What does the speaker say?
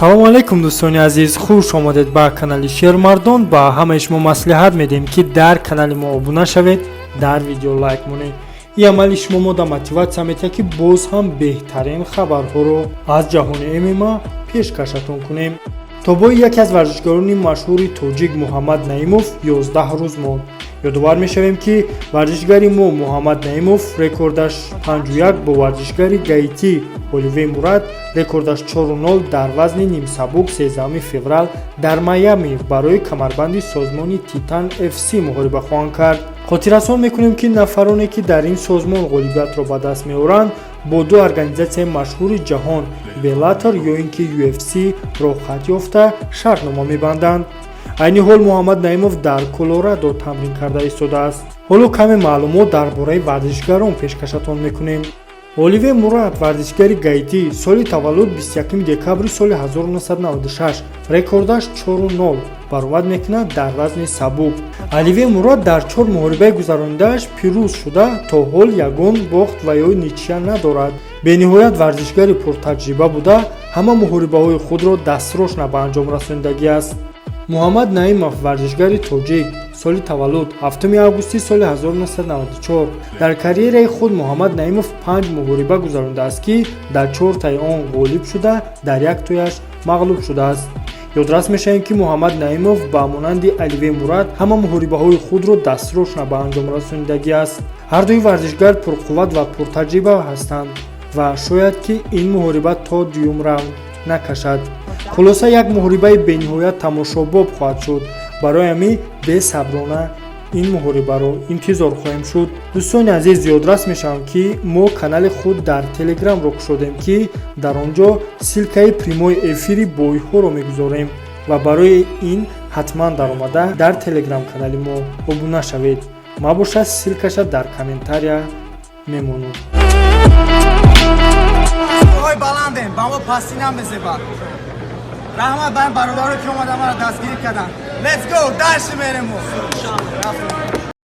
салому алайкум дӯстони азиз, хуш омадед ба канали Шермардон. Ба ҳамаи шумо маслиҳат медиҳем ки дар канали мо обуна шавед, дар видео лайк монед. ин амали шумо мода мотиватсия медиҳад ки боз ҳам беҳтарин хабарҳоро аз ҷаҳони ММА пешкашатон кунем. то бои яке аз варзишгорони машҳури тоҷик Муҳаммад Наимов 11 рӯз монд. ёдовар мешавем ки варзишгари мо Муҳаммад Наимов рекордаш 51 бо варзишгари гаитӣ Оливер Мурад рекордаш 4-0 дар вазни нимсабук 13 феврал дар Майами барои камарбанди созмони Titan FC муҳориба хоҳанд кард. хотиррасон мекунем ки нафароне ки дар ин созмон ғолибиятро ба даст меоранд бо ду организатсияи машҳури ҷаҳон Bellator ё ин ки UFC роҳхат ёфта шартнома мебанданд. айни ҳол Муҳаммад Наимов дар Колорадо тамрин карда истодааст. ҳоло каме маълумот дар бораи варзишгарон пешкашатон мекунем. Оливер Мурад варзишгари гаитӣ соли таваллуд 21 декабри соли 1996 рекордаш 4-0 баромад мекунад дар вазни сабук. Оливер Мурад дар 4 муҳорибаи гузаронидааш пирӯз шуда то ҳол ягон бохт ва ё нитиҷа надорад. бениҳоят варзишгари пуртаҷриба буда ҳама муҳорибаҳои худро дастрошна ба анҷом расонидагӣ аст. Муҳаммад Наимов варзишгари тоҷик соли таваллуд 7 августи соли 1994. дар карьераи худ Муҳаммад Наимов 5 муҳориба гузаронидааст ки дар 4таи он ғолиб шуда дар яктояш мағлуб шудааст. ёдрас мешавем ки Муҳаммад Наимов ба монанди Оливер Мурад ҳама муҳорибаҳои худро дастрошна ба анҷом расонидагӣ аст. ҳардуи варзишгар пурқувват ва пуртаҷриба ҳастанд ва шояд ки ин муҳориба то дуюм раунд накашад. хулоса як муҳорибаи бениҳоят тамошобоб хоҳад шуд. барои ҳамин бесаброна ин муҳорибаро интизор хоҳем шуд. дӯстони азиз, ёдрас мешавам ки мо канали худ дар телеграмро кушодем ки дар он ҷо силкаи прямои эфири боиҳоро мегузорем ва барои ин ҳатман даромада дар телеграм канали мо обуна шавед. мабошад силкаша дар комментария мемонад. баландем ба мо пастина мезебад. раҳмат ба ин бародаро ки омада мара дастгирӣ карданд. Let's go, дашт мерем мо.